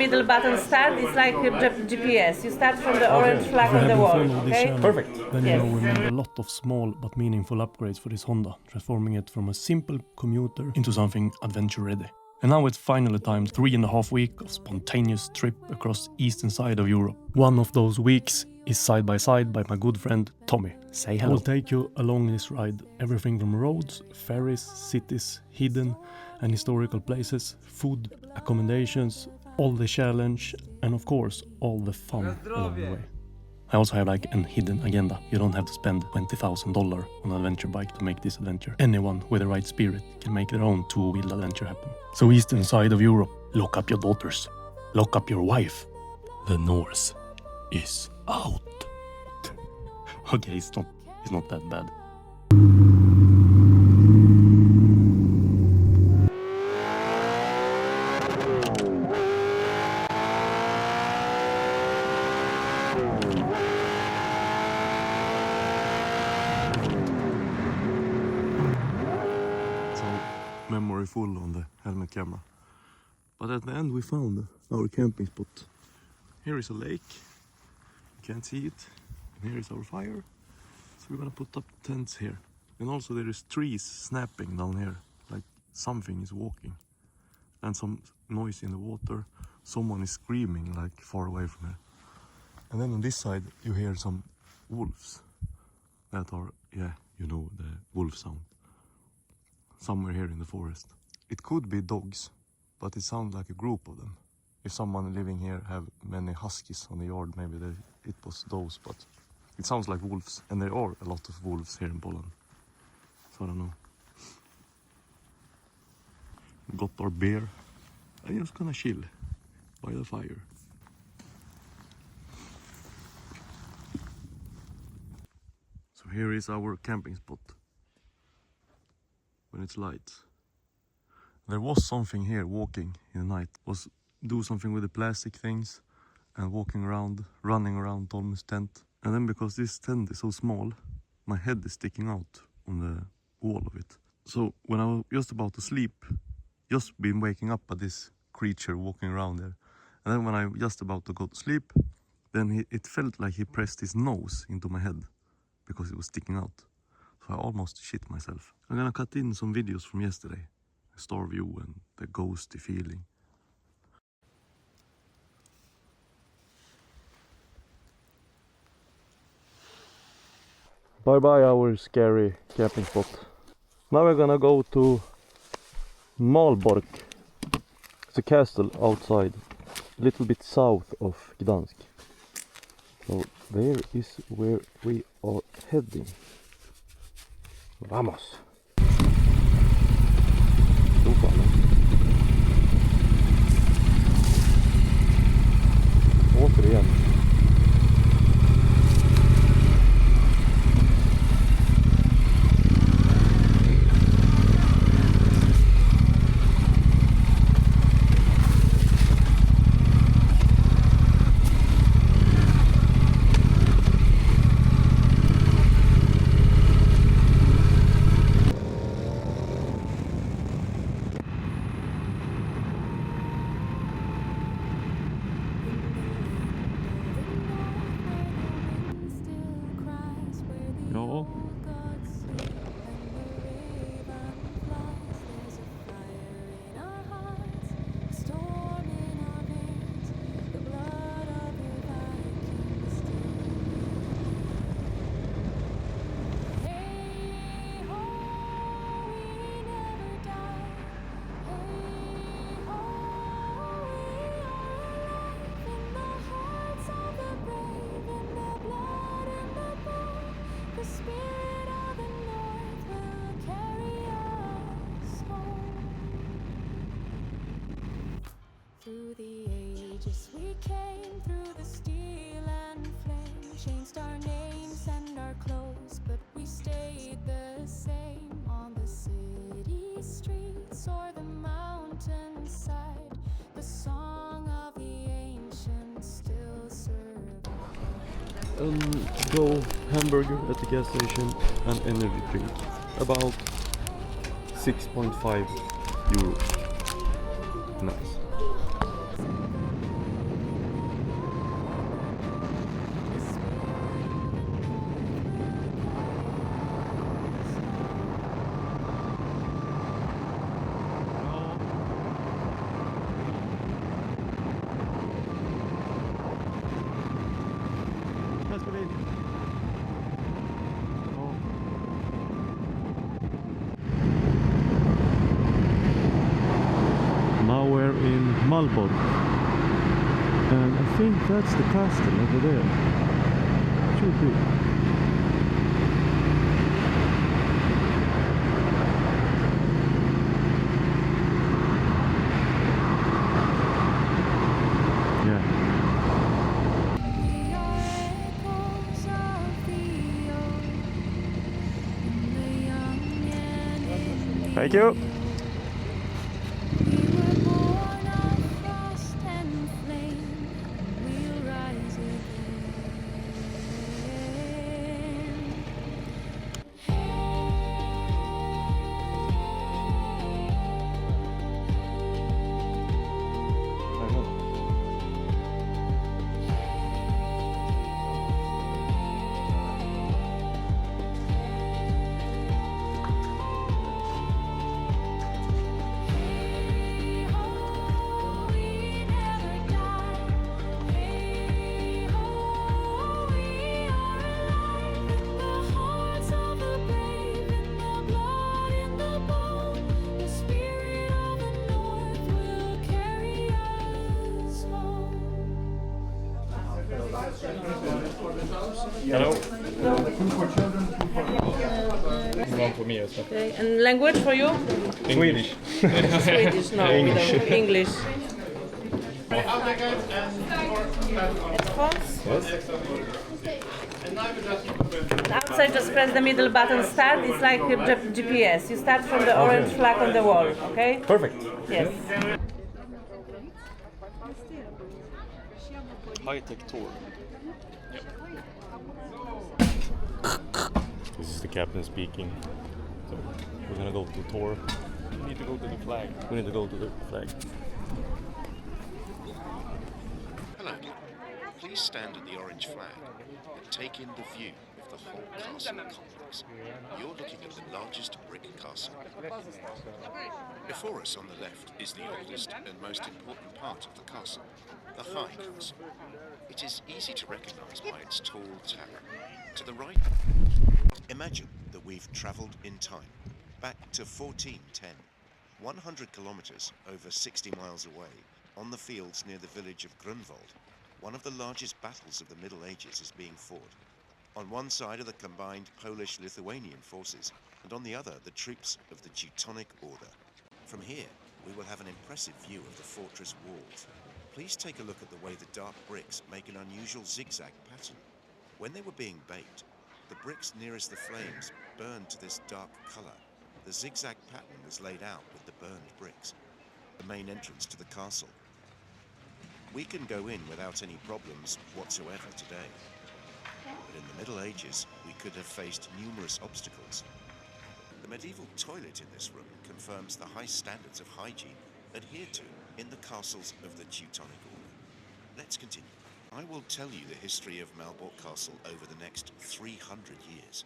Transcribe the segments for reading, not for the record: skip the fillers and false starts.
Middle button start is like a GPS. You start from the orange flag on the wall. Okay? Perfect. Then Yes. we made a lot of small but meaningful upgrades for this Honda, transforming it from a simple commuter into something adventure ready. And now it's finally time, 3.5 weeks of spontaneous trip across eastern side of Europe. One of those weeks is side by side by my good friend Tommy. Say I hello. will take you along this ride, everything from roads, ferries, cities, hidden and historical places, food, accommodations, all the challenge, and of course, all the fun along the way. I also have like an hidden agenda. You don't have to spend $20,000 on an adventure bike to make this adventure. Anyone with the right spirit can make their own two-wheeled adventure happen. So eastern side of Europe, lock up your daughters, lock up your wife. The Norse is out. Okay, it's not that bad. Memory full on the helmet camera. But at the end we found our camping spot. Here is a lake, you can't see it, and here is our fire. So we're gonna put up tents here. And also there is trees snapping down here, like something is walking. And some noise in the water, someone is screaming like far away from here. And then on this side you hear some wolves that are, yeah, you know, the wolf sound. Somewhere here in the forest. It could be dogs, but it sounds like a group of them. If someone living here have many huskies on the yard, maybe it was those, but it sounds like wolves, and there are a lot of wolves here in Poland. So I don't know. Got our beer. I'm just gonna chill by the fire. So here is our camping spot. When it's light. There was something here walking in the night. Was do something with the plastic things and walking around, running around Tom's tent. And then because this tent is so small, my head is sticking out on the wall of it. So when I was just about to sleep, just been waking up by this creature walking around there. And then when I was just about to go to sleep, then it felt like he pressed his nose into my head because it was sticking out. So I almost shit myself. I'm gonna cut in some videos from yesterday. The star view and the ghosty feeling. Bye bye our scary camping spot. Now we're gonna go to Malbork. It's a castle outside, a little bit south of Gdansk. So there is where we are heading. Vamos! Återigen. Ja. Through the ages we came, through the steel and flame, changed our names and our clothes, but we stayed the same. On the city streets or the mountainside, the song of the ancients still survives. Go hamburger at the gas station and energy drink. About 6.5 euros. Nice. Malbork. And I think that's the castle over there. Should be. Yeah. We are echoes of the old, in the young and in the Thank you. old. We were born of frost and flame, we'll rise again. Hey ho, we never die. Hey ho, we are alive in the hearts of the brave, in the blood, in the bone. The spirit of the North will carry us home. Hello. One for me also. Okay. And language for you? Swedish. Swedish, no. English. English. And outside, just press the middle button start. It's like a GPS. You start from the orange flag on the wall, okay? Perfect. Yes. High-tech tour. This is the captain speaking. So we're gonna go to tour. We need to go to the flag. We need to go to the flag. Hello. Please stand at the orange flag and take in the view of the whole castle complex. You're looking at the largest brick castle. Before us on the left is the oldest and most important part of the castle, the High Castle. It is easy to recognize by its tall tower. To the right, imagine that we've traveled in time, back to 1410, 100 kilometers, over 60 miles away, on the fields near the village of Grunwald. One of the largest battles of the Middle Ages is being fought. On one side are the combined Polish-Lithuanian forces, and on the other the troops of the Teutonic Order. From here, we will have an impressive view of the fortress walls. Please take a look at the way the dark bricks make an unusual zigzag pattern. When they were being baked, the bricks nearest the flames burned to this dark color. The zigzag pattern was laid out with the burned bricks. The main entrance to the castle. We can go in without any problems whatsoever today. But in the Middle Ages, we could have faced numerous obstacles. The medieval toilet in this room confirms the high standards of hygiene adhered to in the castles of the Teutonic Order. Let's continue. I will tell you the history of Malbork Castle over the next 300 years.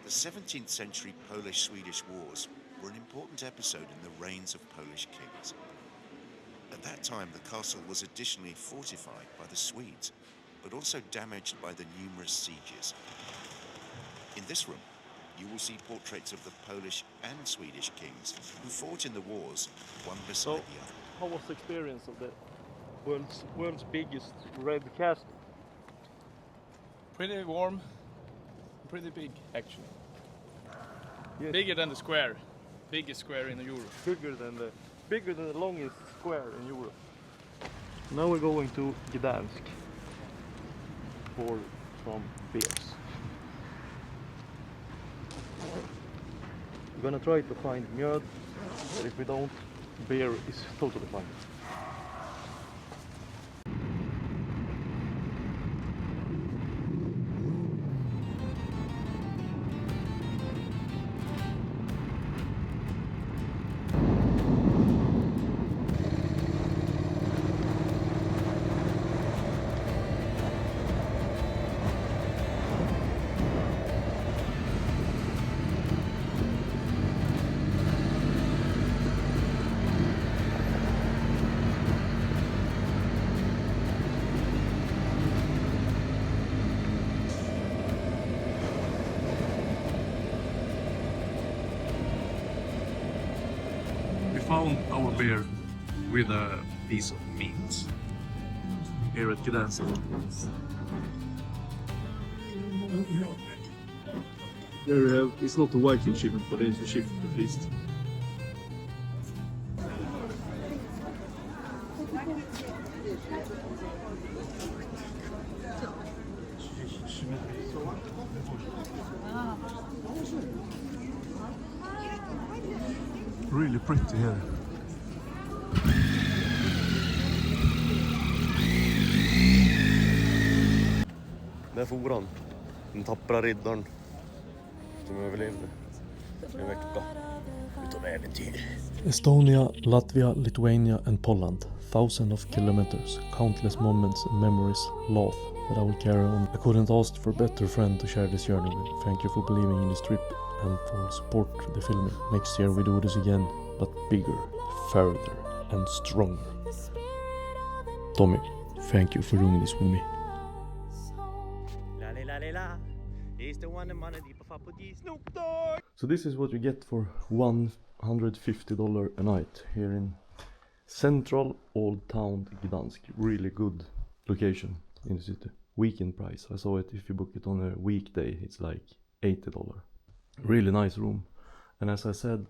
The 17th century Polish-Swedish wars were an important episode in the reigns of Polish kings. At that time, the castle was additionally fortified by the Swedes, but also damaged by the numerous sieges. In this room, you will see portraits of the Polish and Swedish kings who fought in the wars, one beside the other. How was the experience of the world's biggest red castle? Pretty warm, pretty big actually. Yes. Bigger than the square. Biggest square in Europe. Bigger than the longest square in Europe. Now we're going to Gdansk for some beers. We're gonna try to find mjöd, but if we don't, beer is totally fine. Found our beer with a piece of meat here at Gdansk. There we have, it's not a Viking ship, but it's a ship at least. Really pretty here. Där for han, den tappra riddaren som överlevde en vecka utav äventyr. Estonia, Latvia, Lithuania and Poland. Thousands of kilometers, countless moments and memories, lost that I will carry on. I couldn't ask for a better friend to share this journey with. Thank you for believing in this trip and for support the filming. Next year we do this again, but bigger, further and stronger. Tommy, thank you for doing this with me. So this is what you get for $150 a night here in central old town Gdansk. Really good location in the city. Weekend price. I saw it, if you book it on a weekday it's like $80. Really nice room, and as I said,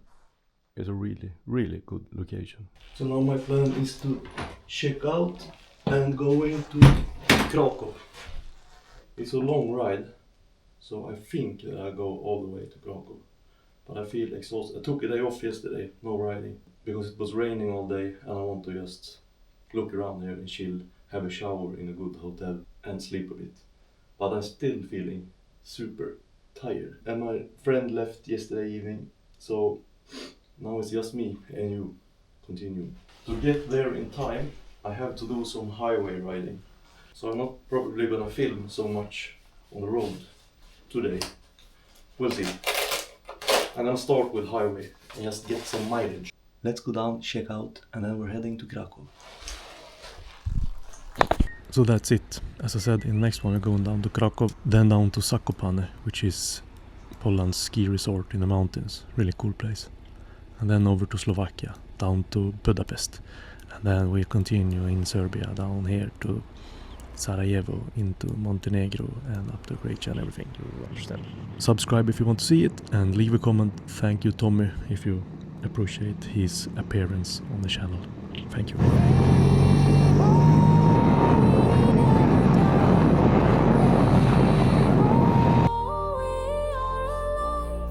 it's a really good location. So now my plan is to check out and going to Krakow. It's a long ride, so I think that I'll go all the way to Krakow. But I feel exhausted. I took a day off yesterday, no riding, because it was raining all day and I want to just look around here and chill, have a shower in a good hotel and sleep a bit. But I'm still feeling super tired. And my friend left yesterday evening, so now it's just me and you continue. To get there in time, I have to do some highway riding. So I'm not probably gonna film so much on the road today. We'll see. I'm gonna start with highway and just get some mileage. Let's go down, check out, and then we're heading to Krakow. So that's it. As I said, in the next one we're going down to Krakow, then down to Zakopane, which is Poland's ski resort in the mountains. Really cool place. And then over to Slovakia, down to Budapest. And then we continue in Serbia, down here to Sarajevo, into Montenegro and up to Croatia and everything. You understand. Subscribe if you want to see it and leave a comment. Thank you Tommy if you appreciate his appearance on the channel. Thank you.